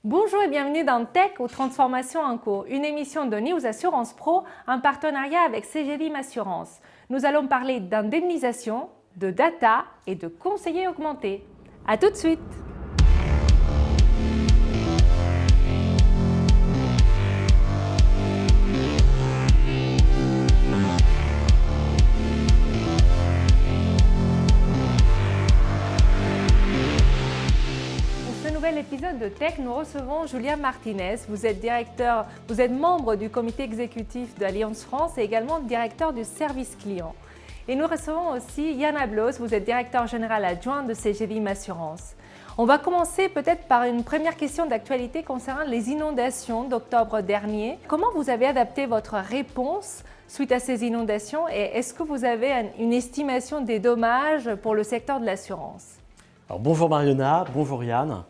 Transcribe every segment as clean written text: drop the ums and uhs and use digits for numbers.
Bonjour et bienvenue dans Tech ou Transformation en cours, une émission de News Assurance Pro en partenariat avec CGLIM Assurance. Nous allons parler d'indemnisation, de data et de conseillers augmentés. A tout de suite! Épisode de Tech, nous recevons Julien Martinez. Vous êtes membre du comité exécutif d'Allianz France et également directeur du service client. Et nous recevons aussi Yann Ablos, vous êtes directeur général adjoint de CGLIM Assurance. On va commencer peut-être par une première question d'actualité concernant les inondations d'octobre dernier. Comment vous avez adapté votre réponse suite à ces inondations et est-ce que vous avez une estimation des dommages pour le secteur de l'assurance? Alors, bonjour Marionna, bonjour Yann.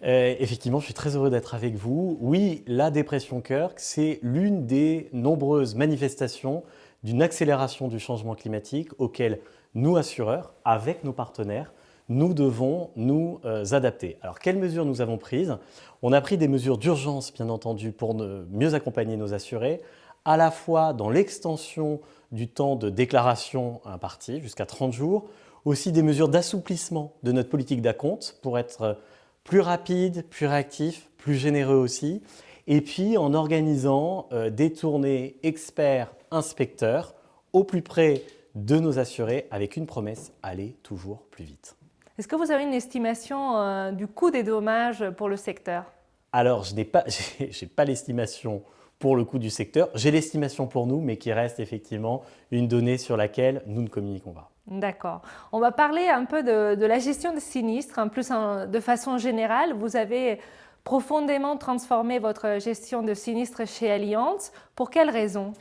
Effectivement, je suis très heureux d'être avec vous. Oui, la dépression Kirk, c'est l'une des nombreuses manifestations d'une accélération du changement climatique auquel nous, assureurs, avec nos partenaires, nous devons nous adapter. Alors, quelles mesures nous avons prises? On a pris des mesures d'urgence, bien entendu, pour mieux accompagner nos assurés, à la fois dans l'extension du temps de déclaration imparti, jusqu'à 30 jours, aussi des mesures d'assouplissement de notre politique d'acompte pour être plus rapide, plus réactif, plus généreux aussi. Et puis en organisant des tournées experts-inspecteurs au plus près de nos assurés avec une promesse, aller toujours plus vite. Est-ce que vous avez une estimation du coût des dommages pour le secteur? Alors, je n'ai pas l'estimation pour le coût du secteur. J'ai l'estimation pour nous, mais qui reste effectivement une donnée sur laquelle nous ne communiquons pas. D'accord. On va parler un peu de la gestion des sinistres, de façon générale. Vous avez profondément transformé votre gestion de sinistres chez Allianz. Pour quelles raisons?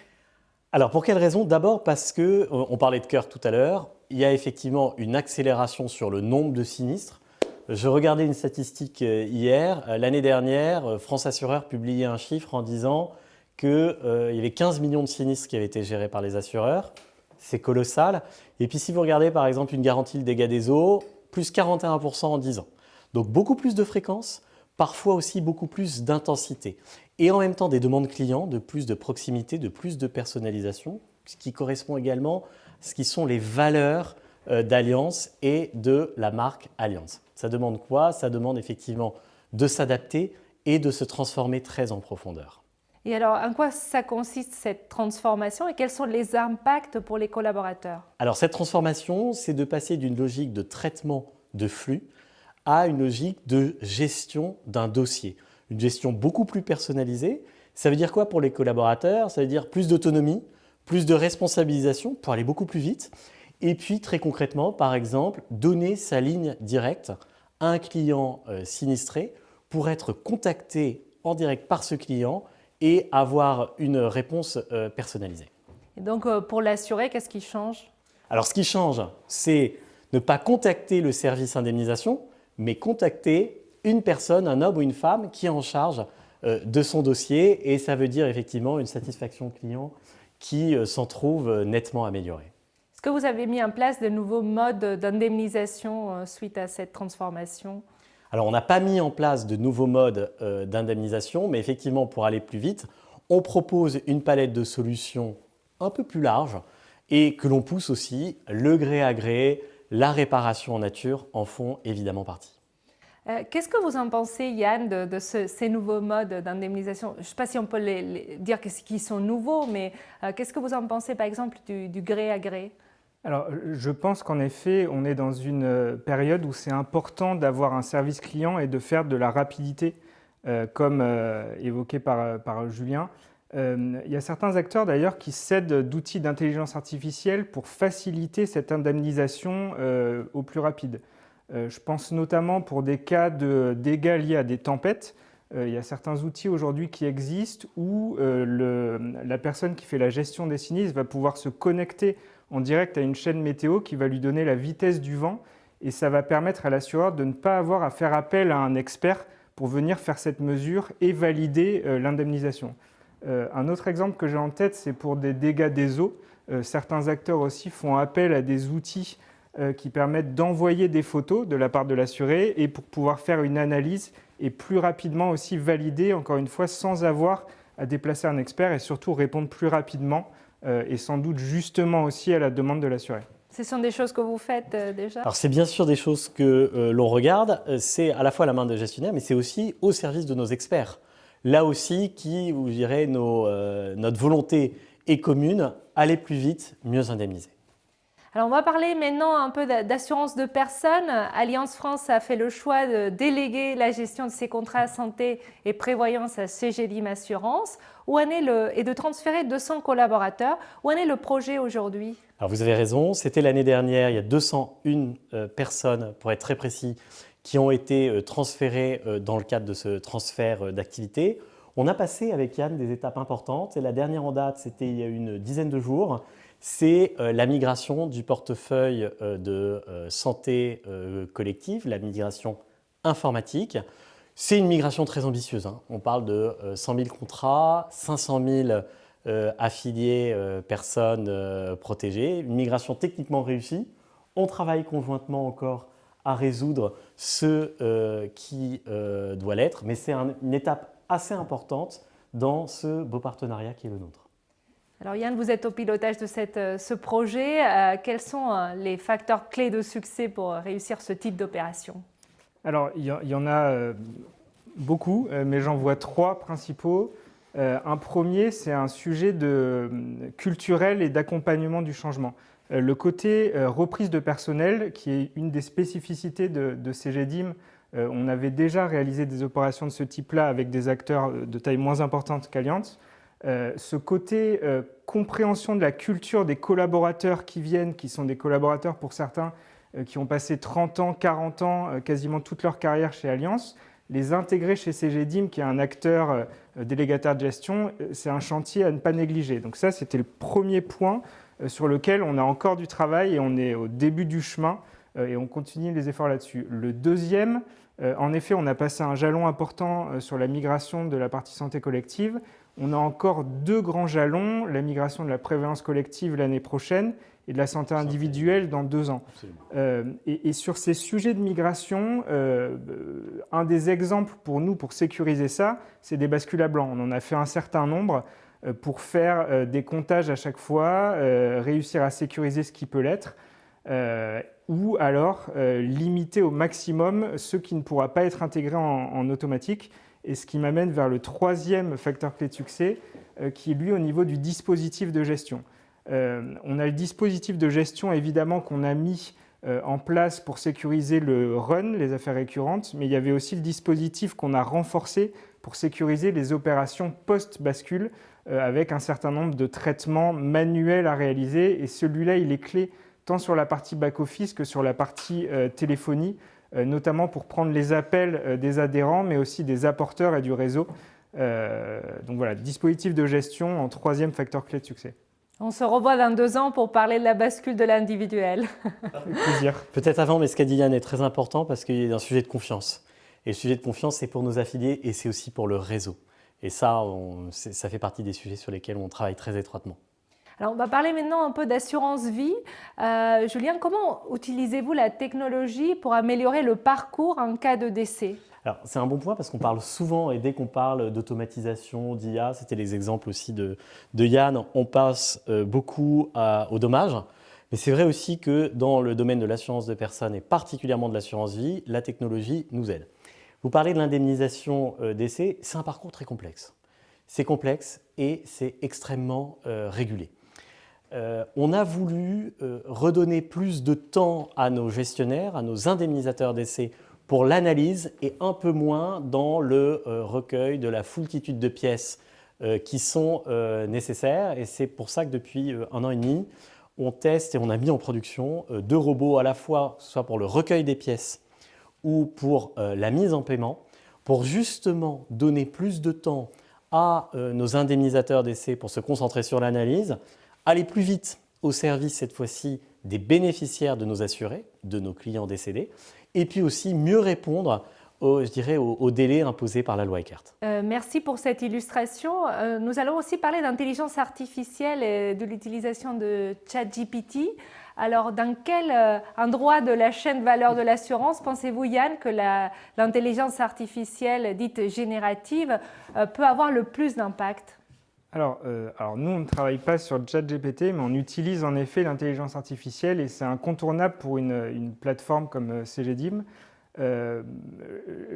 Alors, pour quelles raisons? D'abord parce qu'on parlait de Kirk tout à l'heure, il y a effectivement une accélération sur le nombre de sinistres. Je regardais une statistique hier. L'année dernière, France Assureur publiait un chiffre en disant qu'il y avait 15 millions de sinistres qui avaient été gérés par les assureurs. C'est colossal. Et puis si vous regardez par exemple une garantie de dégâts des eaux, plus 41% en 10 ans. Donc beaucoup plus de fréquence, parfois aussi beaucoup plus d'intensité. Et en même temps des demandes clients, de plus de proximité, de plus de personnalisation, ce qui correspond également à ce qui sont les valeurs d'Allianz et de la marque Allianz. Ça demande quoi? Ça demande effectivement de s'adapter et de se transformer très en profondeur. Et alors, en quoi ça consiste cette transformation et quels sont les impacts pour les collaborateurs? Alors cette transformation, c'est de passer d'une logique de traitement de flux à une logique de gestion d'un dossier. Une gestion beaucoup plus personnalisée. Ça veut dire quoi pour les collaborateurs? Ça veut dire plus d'autonomie, plus de responsabilisation pour aller beaucoup plus vite. Et puis très concrètement, par exemple, donner sa ligne directe à un client sinistré pour être contacté en direct par ce client et avoir une réponse personnalisée. Et donc, pour l'assuré, qu'est-ce qui change? Alors, ce qui change, c'est ne pas contacter le service indemnisation, mais contacter une personne, un homme ou une femme qui est en charge de son dossier. Et ça veut dire effectivement une satisfaction client qui s'en trouve nettement améliorée. Est-ce que vous avez mis en place de nouveaux modes d'indemnisation suite à cette transformation? Alors, on n'a pas mis en place de nouveaux modes d'indemnisation, mais effectivement, pour aller plus vite, on propose une palette de solutions un peu plus large et que l'on pousse aussi. Le gré à gré, la réparation en nature en font évidemment partie. Qu'est-ce que vous en pensez, Yann, de ces nouveaux modes d'indemnisation? Je ne sais pas si on peut dire qu'ils sont nouveaux, mais qu'est-ce que vous en pensez, par exemple, du gré à gré? Alors, je pense qu'en effet, on est dans une période où c'est important d'avoir un service client et de faire de la rapidité, comme évoqué par Julien. Il y a certains acteurs d'ailleurs qui s'aident d'outils d'intelligence artificielle pour faciliter cette indemnisation au plus rapide. Je pense notamment pour des cas de dégâts liés à des tempêtes. Il y a certains outils aujourd'hui qui existent où la personne qui fait la gestion des sinistres va pouvoir se connecter en direct à une chaîne météo qui va lui donner la vitesse du vent et ça va permettre à l'assureur de ne pas avoir à faire appel à un expert pour venir faire cette mesure et valider l'indemnisation. Un autre exemple que j'ai en tête, c'est pour des dégâts des eaux. Certains acteurs aussi font appel à des outils qui permettent d'envoyer des photos de la part de l'assuré et pour pouvoir faire une analyse et plus rapidement aussi valider, encore une fois, sans avoir à déplacer un expert et surtout répondre plus rapidement et sans doute justement aussi à la demande de l'assuré. Ce sont des choses que vous faites déjà? Alors c'est bien sûr des choses que l'on regarde, c'est à la fois à la main des gestionnaires, mais c'est aussi au service de nos experts. Là aussi, je dirais, notre volonté est commune, aller plus vite, mieux indemniser. Alors on va parler maintenant un peu d'assurance de personnes. Allianz France a fait le choix de déléguer la gestion de ses contrats santé et prévoyance à CGLIM Assurance et de transférer 200 collaborateurs. Où en est le projet aujourd'hui? Alors vous avez raison, c'était l'année dernière, il y a 201 personnes, pour être très précis, qui ont été transférées dans le cadre de ce transfert d'activité. On a passé avec Yann des étapes importantes et la dernière en date, c'était il y a une dizaine de jours. C'est la migration du portefeuille de santé collective, la migration informatique. C'est une migration très ambitieuse, hein. On parle de 100 000 contrats, 500 000 affiliés, personnes protégées, une migration techniquement réussie. On travaille conjointement encore à résoudre ce qui doit l'être, mais c'est une étape assez importante dans ce beau partenariat qui est le nôtre. Alors Yann, vous êtes au pilotage de ce projet. Quels sont les facteurs clés de succès pour réussir ce type d'opération? Alors, il y en a beaucoup, mais j'en vois 3 principaux. Un premier, c'est un sujet culturel et d'accompagnement du changement. Le côté reprise de personnel, qui est une des spécificités de CGDIM. On avait déjà réalisé des opérations de ce type-là avec des acteurs de taille moins importante qu'Allianz. Ce côté compréhension de la culture des collaborateurs qui viennent, qui sont des collaborateurs pour certains qui ont passé 30 ans, 40 ans, quasiment toute leur carrière chez Allianz, les intégrer chez CGDIM, qui est un acteur délégataire de gestion, c'est un chantier à ne pas négliger. Donc ça, c'était le premier point sur lequel on a encore du travail et on est au début du chemin et on continue les efforts là-dessus. Le deuxième, en effet, on a passé un jalon important sur la migration de la partie santé collective. On a encore 2 grands jalons, la migration de la prévoyance collective l'année prochaine et de la santé individuelle dans 2 ans. Et sur ces sujets de migration, un des exemples pour nous, pour sécuriser ça, c'est des bascules à blanc. On en a fait un certain nombre pour faire des comptages à chaque fois, réussir à sécuriser ce qui peut l'être, ou alors limiter au maximum ce qui ne pourra pas être intégré en automatique. Et ce qui m'amène vers le 3e facteur clé de succès, qui est lui au niveau du dispositif de gestion. On a le dispositif de gestion évidemment qu'on a mis en place pour sécuriser le run, les affaires récurrentes, mais il y avait aussi le dispositif qu'on a renforcé pour sécuriser les opérations post-bascule avec un certain nombre de traitements manuels à réaliser. Et celui-là, il est clé tant sur la partie back-office que sur la partie téléphonie, notamment pour prendre les appels des adhérents, mais aussi des apporteurs et du réseau. Donc voilà, dispositif de gestion en 3e facteur clé de succès. On se revoit dans 2 ans pour parler de la bascule de l'individuel. Avec plaisir. Peut-être avant, mais ce qu'a dit Yann est très important parce qu'il y a un sujet de confiance. Et le sujet de confiance, c'est pour nos affiliés et c'est aussi pour le réseau. Et ça, ça fait partie des sujets sur lesquels on travaille très étroitement. Alors, on va parler maintenant un peu d'assurance vie. Julien, comment utilisez-vous la technologie pour améliorer le parcours en cas de décès? Alors, c'est un bon point parce qu'on parle souvent, et dès qu'on parle d'automatisation, d'IA, c'était les exemples aussi de Yann, on passe beaucoup au dommage. Mais c'est vrai aussi que dans le domaine de l'assurance de personnes et particulièrement de l'assurance vie, la technologie nous aide. Vous parlez de l'indemnisation décès, c'est un parcours très complexe. C'est complexe et c'est extrêmement régulé. On a voulu redonner plus de temps à nos gestionnaires, à nos indemnisateurs décès pour l'analyse et un peu moins dans le recueil de la foultitude de pièces qui sont nécessaires. Et c'est pour ça que depuis 1 an et demi, on teste et on a mis en production 2 robots à la fois, soit pour le recueil des pièces ou pour la mise en paiement, pour justement donner plus de temps à nos indemnisateurs décès pour se concentrer sur l'analyse, aller plus vite au service cette fois-ci des bénéficiaires de nos assurés, de nos clients décédés, et puis aussi mieux répondre au délai imposé par la loi Eckert. Merci pour cette illustration. Nous allons aussi parler d'intelligence artificielle et de l'utilisation de ChatGPT. Alors, dans quel endroit de la chaîne de valeur de l'assurance pensez-vous, Yann, que l'intelligence artificielle dite générative peut avoir le plus d'impact ? Alors, nous, on ne travaille pas sur ChatGPT, mais on utilise en effet l'intelligence artificielle et c'est incontournable pour une plateforme comme Cegedim.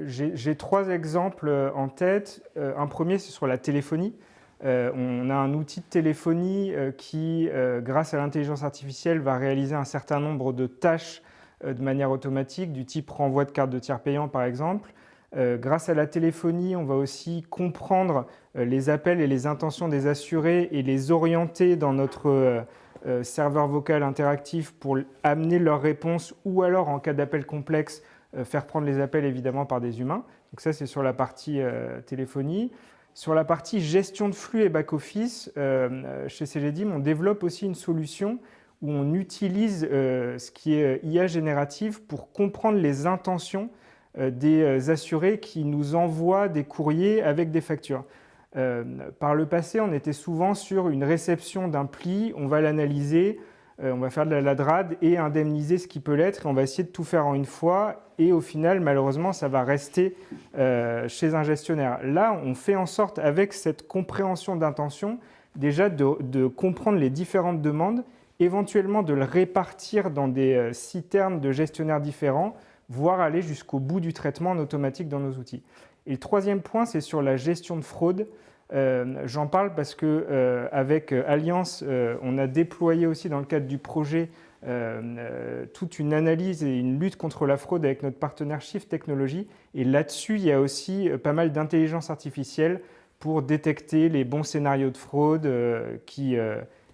J'ai 3 exemples en tête. Un premier, c'est sur la téléphonie. On a un outil de téléphonie qui, grâce à l'intelligence artificielle, va réaliser un certain nombre de tâches de manière automatique, du type renvoi de carte de tiers payant par exemple. Grâce à la téléphonie, on va aussi comprendre les appels et les intentions des assurés et les orienter dans notre serveur vocal interactif pour amener leurs réponses ou alors, en cas d'appel complexe, faire prendre les appels évidemment par des humains. Donc ça, c'est sur la partie téléphonie. Sur la partie gestion de flux et back-office, chez Cegedim, on développe aussi une solution où on utilise ce qui est IA générative pour comprendre les intentions des assurés qui nous envoient des courriers avec des factures. Par le passé, on était souvent sur une réception d'un pli, on va l'analyser, on va faire de la DRAD et indemniser ce qui peut l'être, et on va essayer de tout faire en une fois, et au final, malheureusement, ça va rester chez un gestionnaire. Là, on fait en sorte, avec cette compréhension d'intention, déjà de comprendre les différentes demandes, éventuellement de le répartir dans des citernes de gestionnaires différents, voire aller jusqu'au bout du traitement en automatique dans nos outils. Et le troisième point, c'est sur la gestion de fraude. J'en parle parce qu'avec Allianz, on a déployé aussi dans le cadre du projet toute une analyse et une lutte contre la fraude avec notre partenaire Shift Technology. Et là-dessus, il y a aussi pas mal d'intelligence artificielle pour détecter les bons scénarios de fraude qui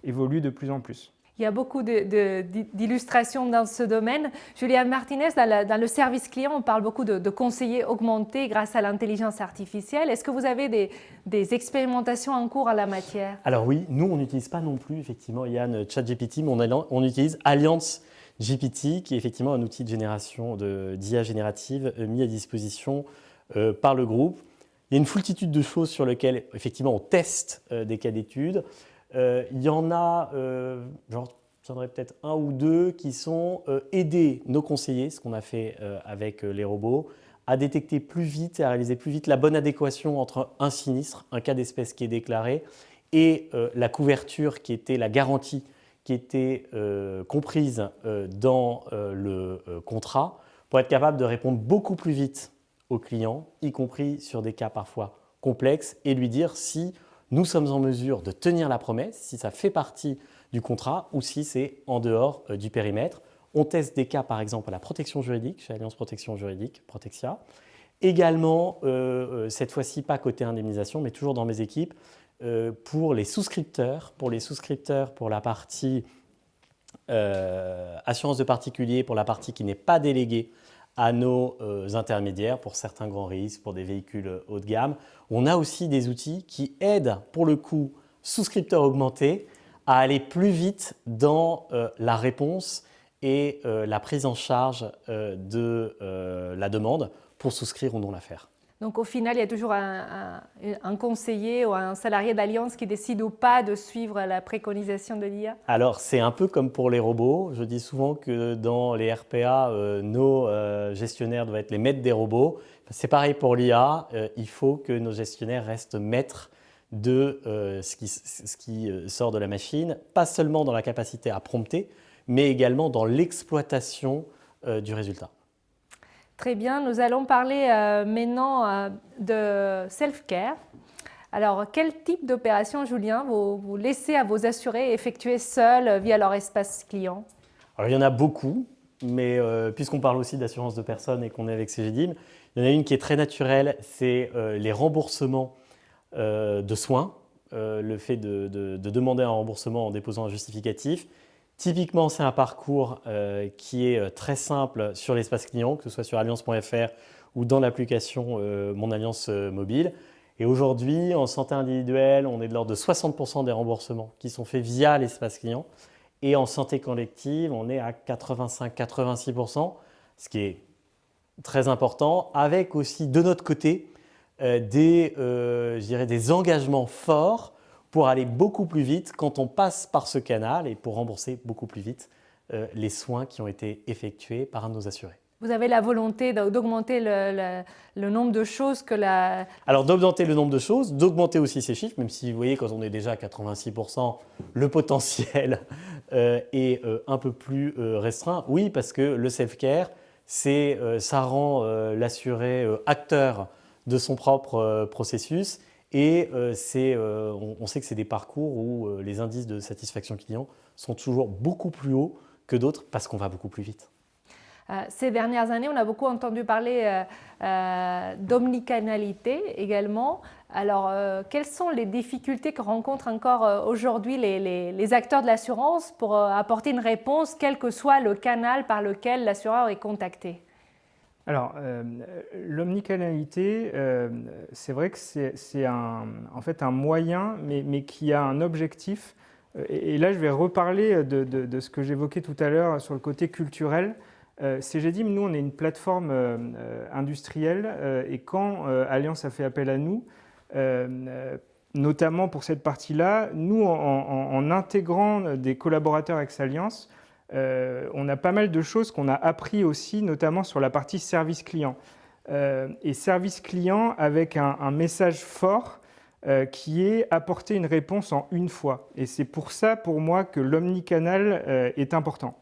évoluent de plus en plus. Il y a beaucoup d'illustrations dans ce domaine. Juliane Martinez, dans le service client, on parle beaucoup de conseillers augmentés grâce à l'intelligence artificielle. Est-ce que vous avez des expérimentations en cours en la matière ? Alors oui, nous, on n'utilise pas non plus, effectivement, Yann, ChatGPT, mais on utilise Allianz GPT, qui est effectivement un outil de génération d'IA générative mis à disposition par le groupe. Il y a une foultitude de choses sur lesquelles, effectivement, on teste des cas d'études. Il y en a, j'en tiendrai peut-être 1 ou 2 qui sont aider nos conseillers, ce qu'on a fait avec les robots, à détecter plus vite et à réaliser plus vite la bonne adéquation entre un sinistre, un cas d'espèce qui est déclaré, et la couverture qui était la garantie qui était comprise dans le contrat, pour être capable de répondre beaucoup plus vite aux clients, y compris sur des cas parfois complexes, et lui dire si nous sommes en mesure de tenir la promesse, si ça fait partie du contrat ou si c'est en dehors du périmètre. On teste des cas, par exemple, à la protection juridique, chez Allianz Protection Juridique, Protexia. Également, cette fois-ci, pas côté indemnisation, mais toujours dans mes équipes, pour les souscripteurs, pour la partie assurance de particulier, pour la partie qui n'est pas déléguée à nos intermédiaires, pour certains grands risques, pour des véhicules haut de gamme. On a aussi des outils qui aident, pour le coup, souscripteurs augmentés, à aller plus vite dans la réponse et la prise en charge de la demande pour souscrire ou non l'affaire. Donc au final, il y a toujours un conseiller ou un salarié d'Allianz qui décide ou pas de suivre la préconisation de l'IA ? Alors c'est un peu comme pour les robots. Je dis souvent que dans les RPA, nos gestionnaires doivent être les maîtres des robots. C'est pareil pour l'IA. Il faut que nos gestionnaires restent maîtres de ce qui sort de la machine, pas seulement dans la capacité à prompter, mais également dans l'exploitation du résultat. Très bien, nous allons parler maintenant de self-care. Alors, quel type d'opération, Julien, vous laissez à vos assurés effectuer seuls via leur espace client ? Alors, il y en a beaucoup, mais puisqu'on parle aussi d'assurance de personnes et qu'on est avec Cegedim, il y en a une qui est très naturelle, c'est les remboursements de soins, le fait de demander un remboursement en déposant un justificatif. Typiquement, c'est un parcours qui est très simple sur l'espace client, que ce soit sur allianz.fr ou dans l'application Mon Allianz Mobile. Et aujourd'hui, en santé individuelle, on est de l'ordre de 60% des remboursements qui sont faits via l'espace client. Et en santé collective, on est à 85-86%, ce qui est très important, avec aussi de notre côté je dirais des engagements forts pour aller beaucoup plus vite quand on passe par ce canal et pour rembourser beaucoup plus vite les soins qui ont été effectués par un de nos assurés. Vous avez la volonté d'augmenter le nombre de choses que la... Alors d'augmenter le nombre de choses, d'augmenter aussi ces chiffres, même si vous voyez quand on est déjà à 86%, le potentiel est un peu plus restreint. Oui, parce que le self-care, ça rend l'assuré acteur de son propre processus et on sait que c'est des parcours où les indices de satisfaction client sont toujours beaucoup plus hauts que d'autres parce qu'on va beaucoup plus vite. Ces dernières années, on a beaucoup entendu parler d'omnicanalité également. Alors, quelles sont les difficultés que rencontrent encore aujourd'hui les acteurs de l'assurance pour apporter une réponse, quel que soit le canal par lequel l'assureur est contacté? Alors, l'omnicanalité, c'est vrai que c'est en fait un moyen, mais qui a un objectif. Et là, je vais reparler de ce que j'évoquais tout à l'heure sur le côté culturel. Cegedim, nous, on est une plateforme industrielle et quand Allianz a fait appel à nous, notamment pour cette partie-là, nous, en intégrant des collaborateurs avec Allianz, on a pas mal de choses qu'on a appris aussi, notamment sur la partie service client. Et service client avec un message fort qui est apporter une réponse en une fois. Et c'est pour ça, pour moi, que l'omnicanal est important.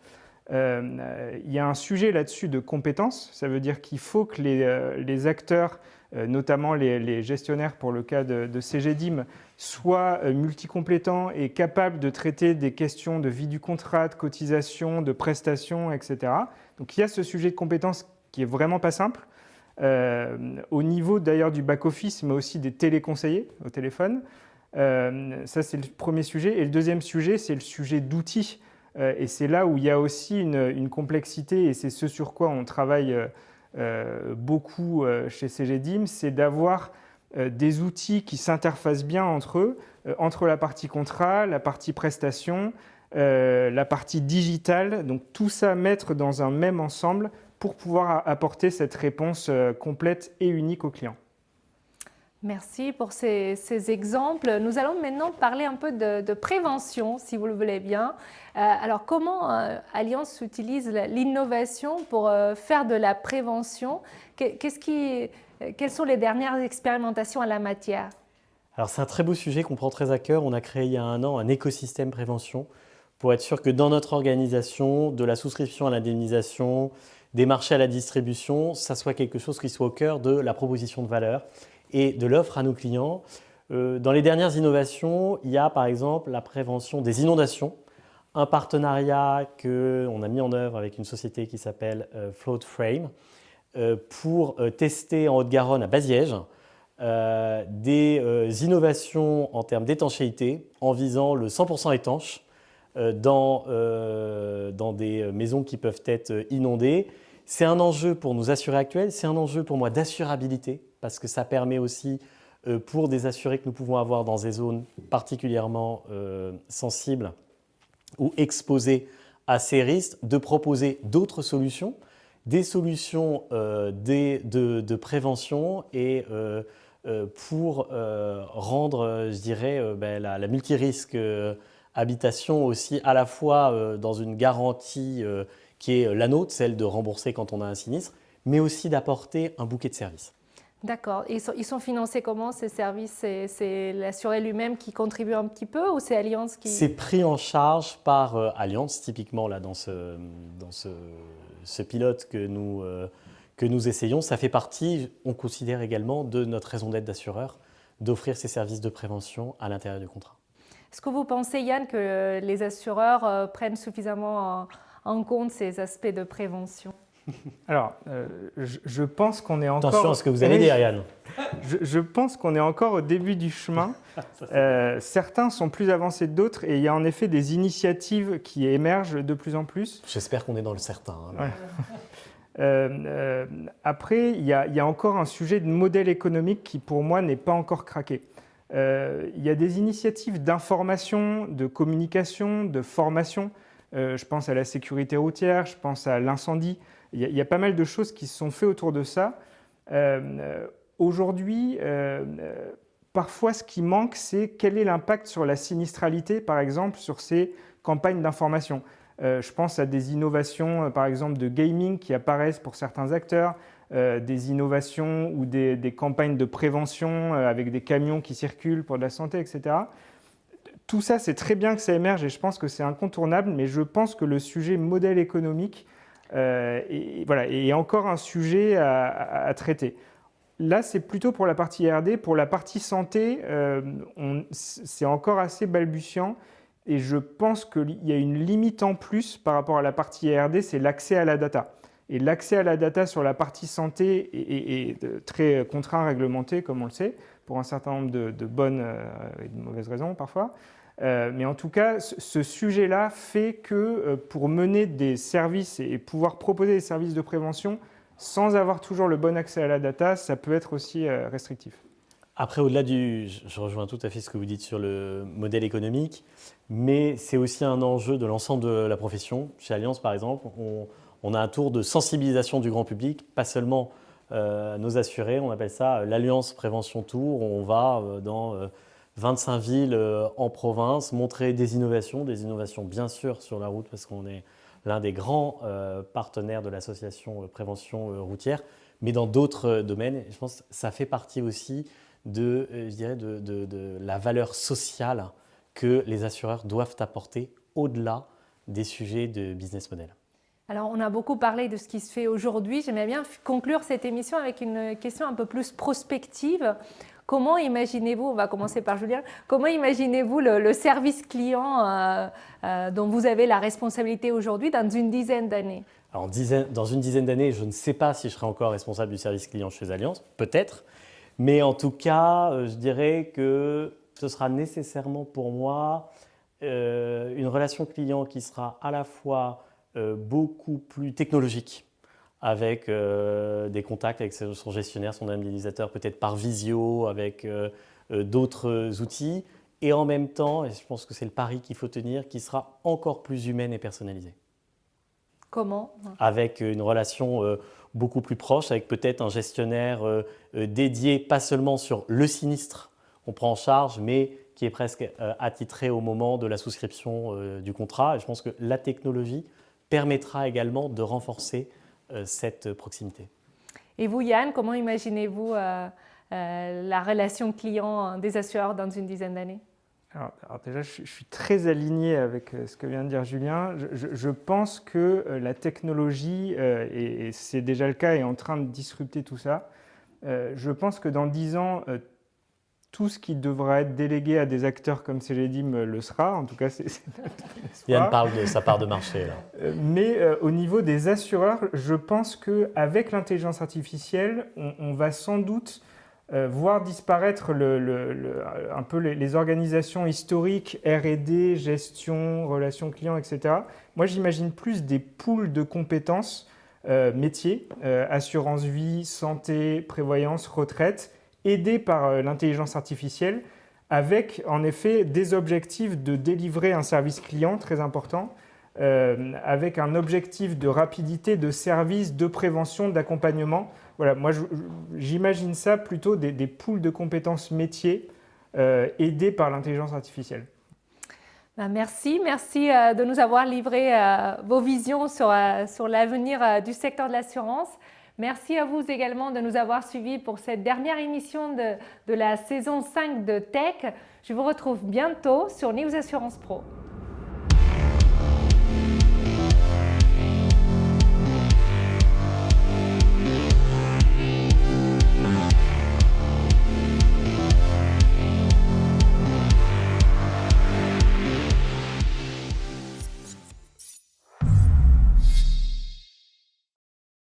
Il y a un sujet là-dessus de compétences, ça veut dire qu'il faut que les acteurs, notamment les gestionnaires pour le cas de Cegedim, soient multicompétents et capables de traiter des questions de vie du contrat, de cotisation, de prestations, etc. Donc il y a ce sujet de compétences qui est vraiment pas simple, au niveau d'ailleurs du back-office, mais aussi des téléconseillers au téléphone. Ça c'est le premier sujet. Et le deuxième sujet, c'est le sujet d'outils. Et c'est là où il y a aussi une complexité, et c'est ce sur quoi on travaille beaucoup chez Cegedim, c'est d'avoir des outils qui s'interfacent bien entre eux, entre la partie contrat, la partie prestation, la partie digitale, donc tout ça mettre dans un même ensemble pour pouvoir apporter cette réponse complète et unique au client. Merci pour ces exemples. Nous allons maintenant parler un peu de prévention, si vous le voulez bien. Alors, comment Allianz utilise l'innovation pour faire de la prévention? Quelles sont les dernières expérimentations en la matière? Alors, c'est un très beau sujet qu'on prend très à cœur. On a créé il y a 1 an un écosystème prévention pour être sûr que dans notre organisation, de la souscription à l'indemnisation, des marchés à la distribution, ça soit quelque chose qui soit au cœur de la proposition de valeur et de l'offre à nos clients. Dans les dernières innovations, il y a par exemple la prévention des inondations, un partenariat qu'on a mis en œuvre avec une société qui s'appelle Floatframe pour tester en Haute-Garonne, à Baziège, des innovations en termes d'étanchéité en visant le 100% étanche dans des maisons qui peuvent être inondées. C'est un enjeu pour nos assurés actuels, c'est un enjeu pour moi d'assurabilité parce que ça permet aussi pour des assurés que nous pouvons avoir dans des zones particulièrement sensibles ou exposées à ces risques, de proposer d'autres solutions, des solutions de prévention et pour rendre, je dirais, la multirisque habitation aussi à la fois dans une garantie qui est la nôtre, celle de rembourser quand on a un sinistre, mais aussi d'apporter un bouquet de services. D'accord. Ils sont financés comment ces services? C'est l'assuré lui-même qui contribue un petit peu ou c'est Allianz qui... C'est pris en charge par Allianz, typiquement là, dans ce pilote que nous essayons. Ça fait partie, on considère également, de notre raison d'être d'assureur, d'offrir ces services de prévention à l'intérieur du contrat. Est-ce que vous pensez, Yann, que les assureurs prennent suffisamment en compte ces aspects de prévention? Alors, je pense qu'on est encore... Attention à ce que vous allez dire, Yann. Je pense qu'on est encore au début du chemin. Certains sont plus avancés que d'autres et il y a en effet des initiatives qui émergent de plus en plus. J'espère qu'on est dans le certain. Hein, ouais. Après, il y a encore un sujet de modèle économique qui, pour moi, n'est pas encore craqué. Il y a des initiatives d'information, de communication, de formation. Je pense à la sécurité routière, je pense à l'incendie. il y a pas mal de choses qui se sont faites autour de ça. Aujourd'hui, parfois, ce qui manque, c'est quel est l'impact sur la sinistralité, par exemple, sur ces campagnes d'information. Je pense à des innovations, par exemple, de gaming qui apparaissent pour certains acteurs, des innovations ou des campagnes de prévention avec des camions qui circulent pour de la santé, etc. Tout ça, c'est très bien que ça émerge et je pense que c'est incontournable, mais je pense que le sujet modèle économique est encore un sujet à traiter. Là, c'est plutôt pour la partie R&D. Pour la partie santé, c'est encore assez balbutiant. Et je pense qu'il y a une limite en plus par rapport à la partie R&D, c'est l'accès à la data. Et l'accès à la data sur la partie santé est très contraint, réglementé, comme on le sait, pour un certain nombre de bonnes et de mauvaises raisons parfois. Mais en tout cas, ce sujet-là fait que pour mener des services et pouvoir proposer des services de prévention, sans avoir toujours le bon accès à la data, ça peut être aussi restrictif. Après, au-delà je rejoins tout à fait ce que vous dites sur le modèle économique, mais c'est aussi un enjeu de l'ensemble de la profession. Chez Allianz, par exemple, on a un tour de sensibilisation du grand public, pas seulement nos assurés, on appelle ça l'Alliance Prévention Tour. On va dans 25 villes en province montrer des innovations bien sûr sur la route parce qu'on est l'un des grands partenaires de l'association Prévention Routière, mais dans d'autres domaines. Je pense que ça fait partie aussi de la valeur sociale que les assureurs doivent apporter au-delà des sujets de business model. Alors, on a beaucoup parlé de ce qui se fait aujourd'hui. J'aimerais bien conclure cette émission avec une question un peu plus prospective. Comment imaginez-vous, on va commencer par Julien, comment imaginez-vous le service client dont vous avez la responsabilité aujourd'hui dans une dizaine d'années ? Alors, dans une dizaine d'années, je ne sais pas si je serai encore responsable du service client chez Allianz, peut-être. Mais en tout cas, je dirais que ce sera nécessairement pour moi une relation client qui sera à la fois beaucoup plus technologique, avec des contacts avec son gestionnaire, son indemnisateur, peut-être par visio, avec d'autres outils, et en même temps, et je pense que c'est le pari qu'il faut tenir, qui sera encore plus humaine et personnalisée. Comment ? Avec une relation beaucoup plus proche, avec peut-être un gestionnaire dédié, pas seulement sur le sinistre qu'on prend en charge, mais qui est presque attitré au moment de la souscription du contrat. Et je pense que la technologie permettra également de renforcer cette proximité. Et vous, Yann, comment imaginez-vous la relation client des assureurs dans une dizaine d'années ? Alors déjà, je suis très aligné avec ce que vient de dire Julien. Je pense que la technologie, et c'est déjà le cas, est en train de disrupter tout ça. Je pense que dans 10 ans, tout ce qui devra être délégué à des acteurs comme CGDIM le sera. En tout cas, c'est Yann parle de sa part de marché, là. Mais au niveau des assureurs, je pense qu'avec l'intelligence artificielle, on va sans doute voir disparaître un peu les organisations historiques, R&D, gestion, relations clients, etc. Moi, j'imagine plus des pools de compétences métiers, assurance vie, santé, prévoyance, retraite, aidés par l'intelligence artificielle, avec en effet des objectifs de délivrer un service client très important, avec un objectif de rapidité, de service, de prévention, d'accompagnement. Voilà, moi j'imagine ça plutôt des pools de compétences métiers aidés par l'intelligence artificielle. Merci de nous avoir livré vos visions sur l'avenir du secteur de l'assurance. Merci à vous également de nous avoir suivis pour cette dernière émission de la saison 5 de Tech. Je vous retrouve bientôt sur News Assurance Pro.